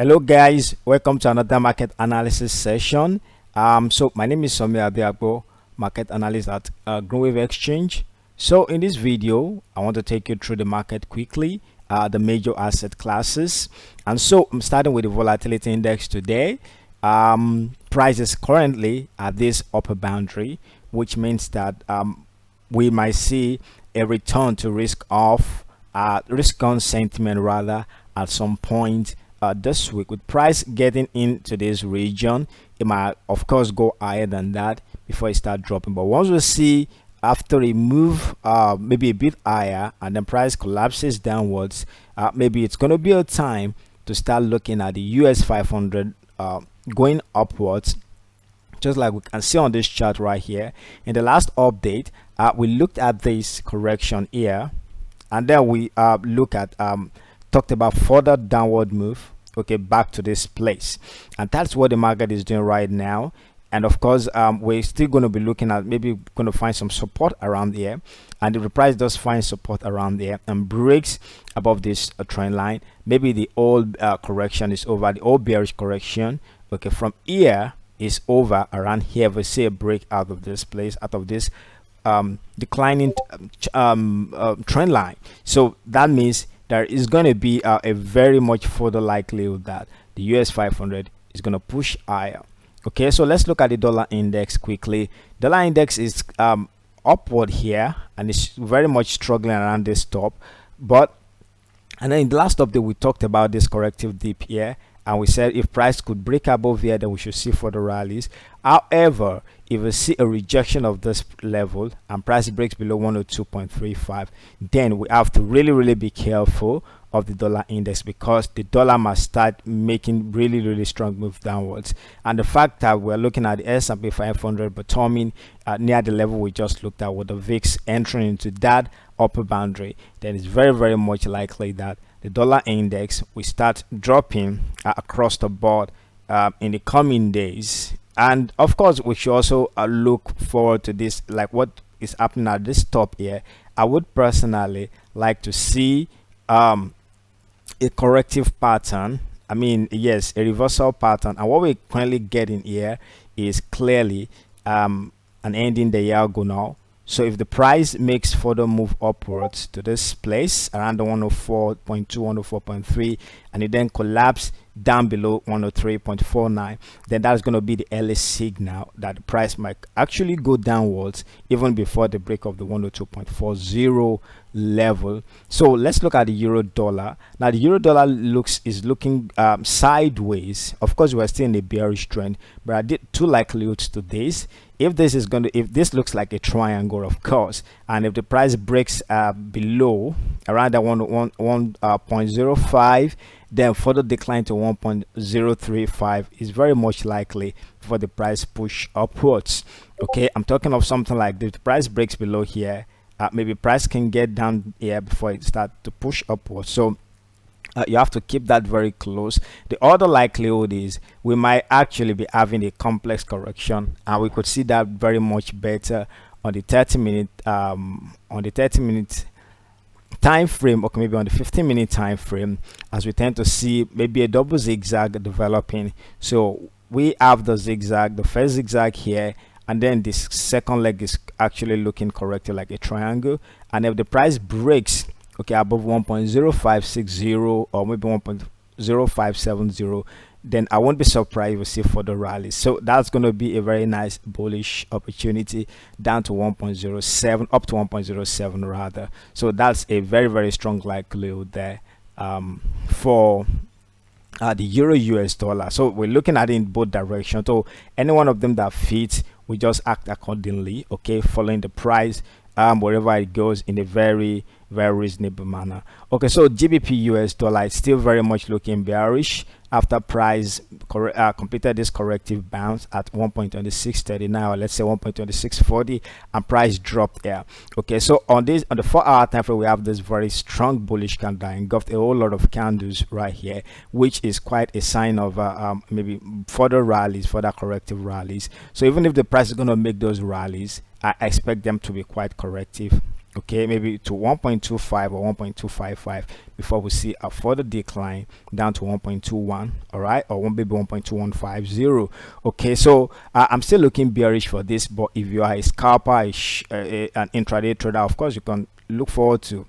Hello guys, welcome to another market analysis session. So my name is Somi Abiagbo, market analyst at Crude Exchange. So in this video, I want to take you through the market quickly, the major asset classes. And so I'm starting with the volatility index today. Price is currently at this upper boundary, which means that we might see a return to risk on sentiment rather at some point this week. With price getting into this region, it might of course go higher than that before it start dropping. But once we see after a move maybe a bit higher and then price collapses downwards, maybe it's going to be a time to start looking at the US 500 going upwards, just like we can see on this chart right here. In the last update, we looked at this correction here, and then we talked about further downward move, okay, back to this place, and that's what the market is doing right now. And of course, we're still going to be looking at maybe going to find some support around here, and if the price does find support around there and breaks above this trend line, maybe the old correction is over, the old bearish correction, okay, from here is over. Around here we see a break out of this place, out of this declining trend line. So that means there is going to be a very much further likelihood that the US 500 is going to push higher. Okay, so let's look at the dollar index quickly. Dollar index is upward here, and it's very much struggling around this top. And then in the last update we talked about this corrective dip here, and we said if price could break above here, then we should see further rallies. However, if we see a rejection of this level and price breaks below 102.35, then we have to really be careful of the dollar index, because the dollar must start making really strong move downwards. And the fact that we're looking at the S&P 500 bottoming near the level we just looked at, with the VIX entering into that upper boundary, then it's very much likely that the dollar index will start dropping across the board in the coming days. And of course, we should also look forward to this, like what is happening at this top here. I would personally like to see a corrective pattern. I mean, yes, a reversal pattern. And what we're currently getting here is clearly an ending diagonal. So if the price makes further move upwards to this place around the 104.2, 104.3, and it then collapse down below 103.49, then that's going to be the early signal that the price might actually go downwards even before the break of the 102.40 level. So let's look at the euro dollar. Now the euro dollar is looking sideways. Of course, we're still in a bearish trend, but I did two likelihoods to this. If this looks like a triangle, of course, and if the price breaks below around that 1.05, then further decline to 1.035 is very much likely for the price push upwards. Okay, I'm talking of something like this. The price breaks below here, maybe price can get down here before it starts to push upwards. So you have to keep that very close. The other likelihood is we might actually be having a complex correction, and we could see that very much better on the 30-minute time frame, or maybe on the 15-minute time frame, as we tend to see maybe a double zigzag developing. So we have the zigzag, the first zigzag here, and then this second leg is actually looking correctly like a triangle. And if the price breaks above 1.0560 or maybe 1.0570, then I won't be surprised if we see further rallies. So that's going to be a very nice bullish opportunity down to 1.07, up to 1.07 rather. So that's a very strong likelihood there for the euro US dollar. So we're looking at it in both directions. So any one of them that fits, we just act accordingly, okay, following the price wherever it goes in a very reasonable manner. Okay, so GBP US dollar is still very much looking bearish after price completed this corrective bounce at 1.2639, or let's say 1.2640, and price dropped here. Okay, so on the 4-hour time frame, we have this very strong bullish candle engulfed a whole lot of candles right here, which is quite a sign of maybe further rallies, further corrective rallies. So even if the price is going to make those rallies, I expect them to be quite corrective. Okay, maybe to 1.25 or 1.255 before we see a further decline down to 1.21, all right, or maybe 1.2150. Okay, so I'm still looking bearish for this, but if you are a scalper, an intraday trader, of course you can look forward to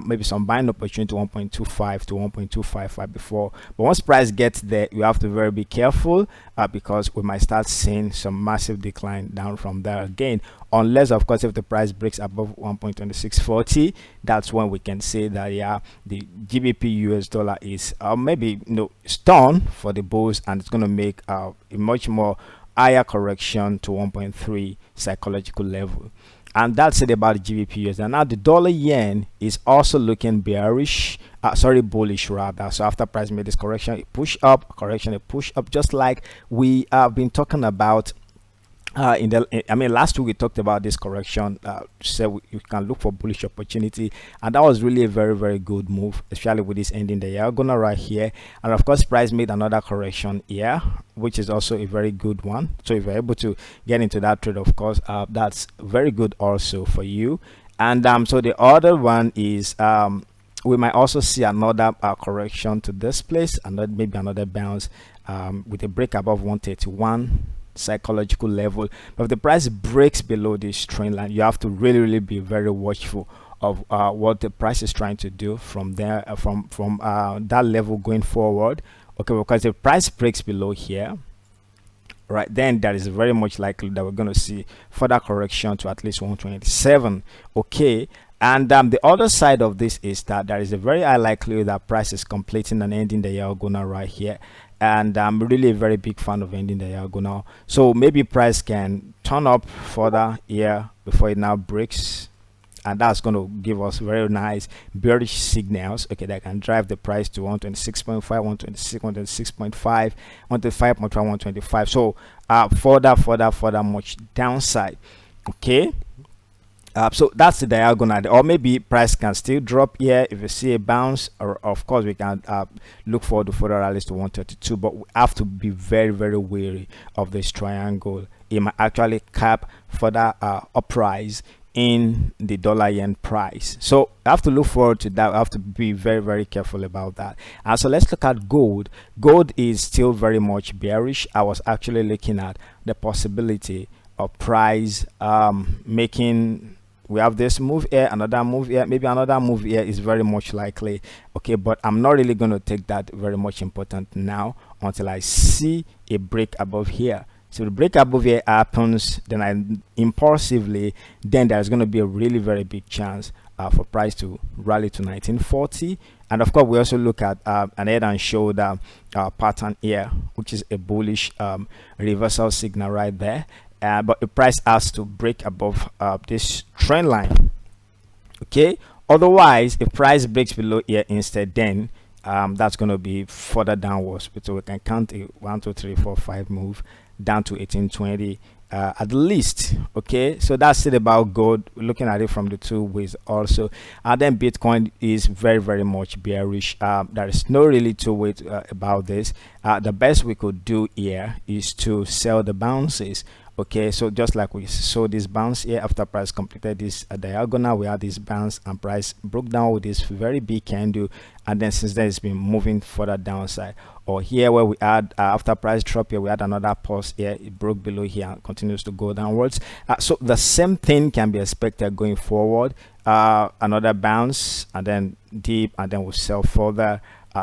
maybe some buying opportunity 1.25 to 1.255 before. But once price gets there, you have to very be careful because we might start seeing some massive decline down from there again, unless of course if the price breaks above 1.2640, that's when we can say that yeah, the GBP US dollar is maybe stone for the bulls, and it's going to make a much more higher correction to 1.3 psychological level. And that's it about the GBP USD. Now the dollar yen is also looking bearish, bullish rather. So after price made this correction, it push up, correction, it push up, just like we have been talking about last week we talked about this correction. So you can look for bullish opportunity, and that was really a very, very good move, especially with this ending the diagonal right here. And of course price made another correction here, which is also a very good one. So if you're able to get into that trade, of course that's very good also for you. And so the other one is we might also see another correction to this place, and maybe another bounce with a break above 131 psychological level. But if the price breaks below this trend line, you have to really be very watchful of what the price is trying to do from there, from that level going forward. Okay, because if price breaks below here, right, then that is very much likely that we're going to see further correction to at least 127. Okay, and the other side of this is that there is a very high likelihood that price is completing and ending the diagonal right here. And I'm really a very big fan of ending the diagonal, so maybe price can turn up further here before it now breaks, and that's going to give us very nice bearish signals, okay, that can drive the price to 126.5, 126, 126.5, 125.1, 125. So further much downside. Okay, so that's the diagonal. Or maybe price can still drop here if you see a bounce, or of course we can look forward to further rallies to 132, but we have to be very wary of this triangle. It might actually cap further uprise in the dollar yen price, so I have to look forward to that. I have to be very careful about that. And so let's look at gold. Gold is still very much bearish. I was actually looking at the possibility of price making, we have this move here, another move here, maybe another move here is very much likely. Okay, but I'm not really going to take that very much important now until I see a break above here. So the break above here happens, then I impulsively, then there's going to be a really very big chance for price to rally to 1940. And of course we also look at an head and shoulder pattern here, which is a bullish reversal signal right there. But the price has to break above this trend line. Okay, otherwise if price breaks below here instead, then that's going to be further downwards. So we can count a 1 2 3 4 5 move down to 1820 at least. Okay, so that's it about gold. We're looking at it from the 2 ways also. And then Bitcoin is very much bearish. There is no really 2 ways about this. The best we could do here is to sell the bounces. Okay, so just like we saw this bounce here after price completed this diagonal, we had this bounce and price broke down with this very big candle, and then since then it's been moving further downside. Or here where we had after price drop here, we had another pause here, it broke below here and continues to go downwards. So the same thing can be expected going forward. Another bounce and then deep, and then we'll sell further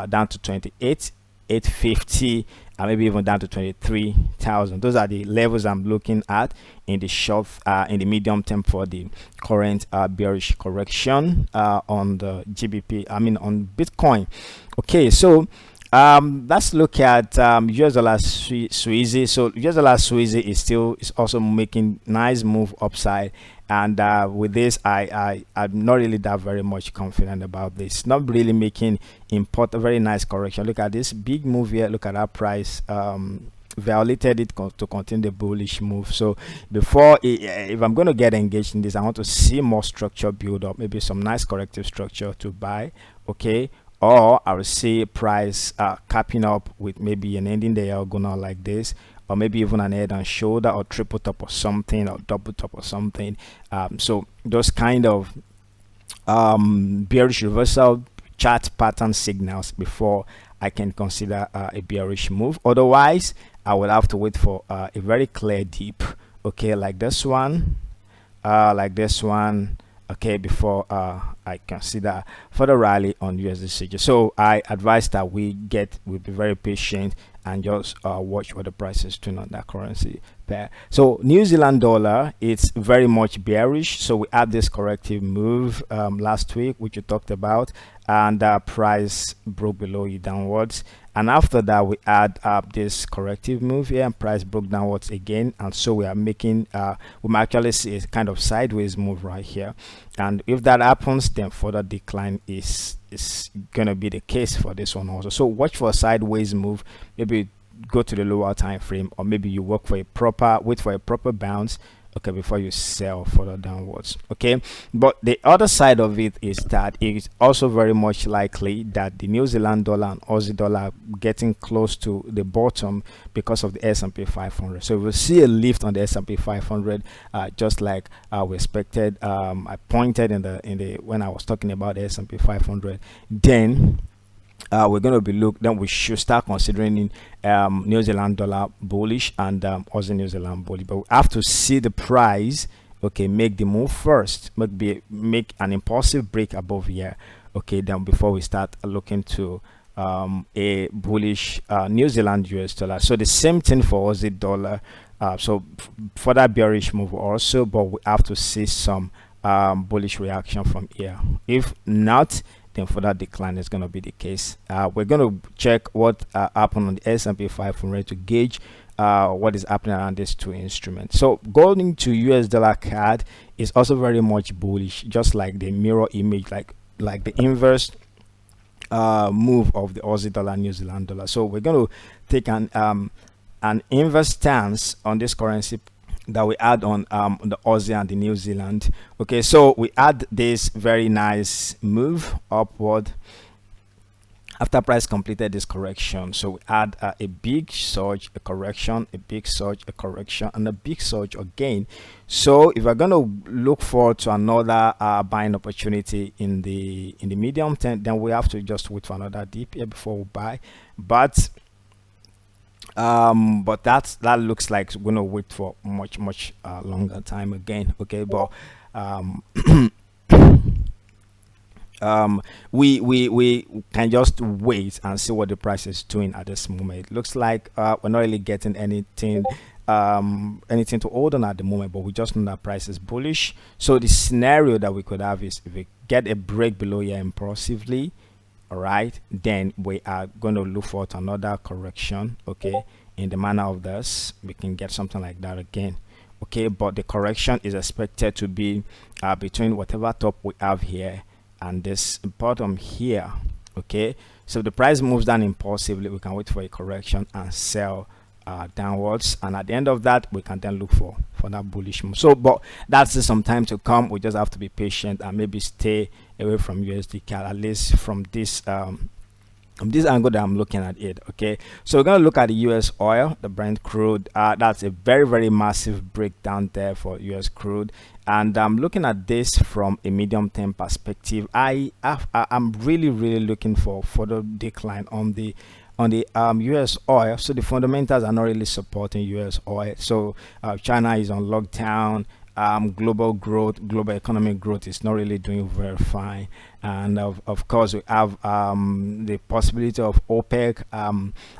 down to 28,850, and maybe even down to 23,000. Those are the levels I'm looking at in the short, in the medium term for the current bearish correction on the GBP. On Bitcoin. Okay, so let's look at US dollar Swiss. So US dollar Swiss is also making nice move upside, and with this I'm not really that very much confident about this. Not really making a very nice correction. Look at this big move here. Look at that price violated it to continue the bullish move. So before if I'm going to get engaged in this, I want to see more structure build up, maybe some nice corrective structure to buy. Okay, or I will see price capping up with maybe an ending diagonal like this, or maybe even an head and shoulder or triple top or something, or double top or something. So those kind of bearish reversal chart pattern signals before I can consider a bearish move. Otherwise, I will have to wait for a very clear dip, okay, like this one, okay, before I consider further rally on USD. So I advise that we'll be very patient and just watch what the price is doing on that currency pair. So New Zealand dollar, it's very much bearish. So we had this corrective move last week, which we talked about, and price broke below it downwards. And after that, we had this corrective move here, and price broke downwards again. And so we are making, we might actually see a kind of sideways move right here. And if that happens, then further decline is gonna be the case for this one also. So watch for a sideways move. Maybe go to the lower time frame, or maybe you wait for a proper bounce, okay, before you sell further downwards, okay. But the other side of it is that it's also very much likely that the New Zealand dollar and Aussie dollar are getting close to the bottom because of the S&P 500. So we'll see a lift on the S&P 500, just like we expected. I pointed in the when I was talking about the S&P 500. Then we're going to be then we should start considering New Zealand dollar bullish and Aussie New Zealand bullish, but we have to see the price, okay, make the move first, make an impulsive break above here, okay, then before we start looking to a bullish New Zealand US dollar. So the same thing for Aussie dollar. So for that bearish move also, but we have to see some bullish reaction from here. If not, then for that decline is going to be the case. We're going to check what happened on the S&P 500 to gauge what is happening around these two instruments. So going to US dollar CAD is also very much bullish, just like the mirror image, like the inverse move of the Aussie dollar and New Zealand dollar. So we're going to take an inverse stance on this currency that we add on the Aussie and the New Zealand. Okay, so we add this very nice move upward after price completed this correction. So we add a big surge, a correction, a big surge, a correction, and a big surge again. So if we're going to look forward to another buying opportunity in the medium term, then we have to just wait for another dip here before we buy. But that looks like we're gonna wait for much longer time again, okay. But we can just wait and see what the price is doing at this moment. It looks like we're not really getting anything to hold on at the moment, but we just know that price is bullish. So the scenario that we could have is if we get a break below here impulsively, all right, then we are going to look for another correction, okay. In the manner of this, we can get something like that again, okay. But the correction is expected to be between whatever top we have here and this bottom here, okay. So if the price moves down impulsively, we can wait for a correction and sell downwards, and at the end of that we can then look for that bullish move. So but that's some time to come. We just have to be patient and maybe stay away from USD CAD, at least from this angle that I'm looking at it, okay. So we're going to look at the US oil, the Brent crude. That's a very massive breakdown there for US crude, and I'm looking at this from a medium term perspective. I'm really looking for further decline on the US oil. So the fundamentals are not really supporting US oil. So China is on lockdown. Global economic growth is not really doing very fine, and of course we have the possibility of OPEC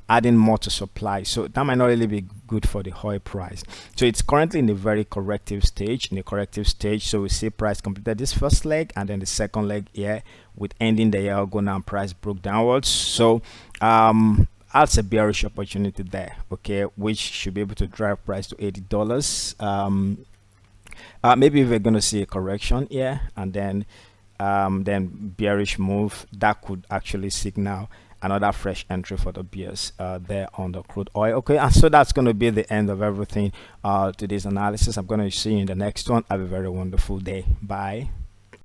adding more to supply, so that might not really be good for the oil price. So it's currently in a very corrective stage, so we see price completed this first leg, and then the second leg here with ending the year going down, price broke downwards. So that's a bearish opportunity there, okay, which should be able to drive price to $80. Maybe we're going to see a correction here, and then bearish move that could actually signal another fresh entry for the bears there on the crude oil, okay. And so that's going to be the end of everything today's analysis. I'm going to see you in the next one. Have a very wonderful day. Bye.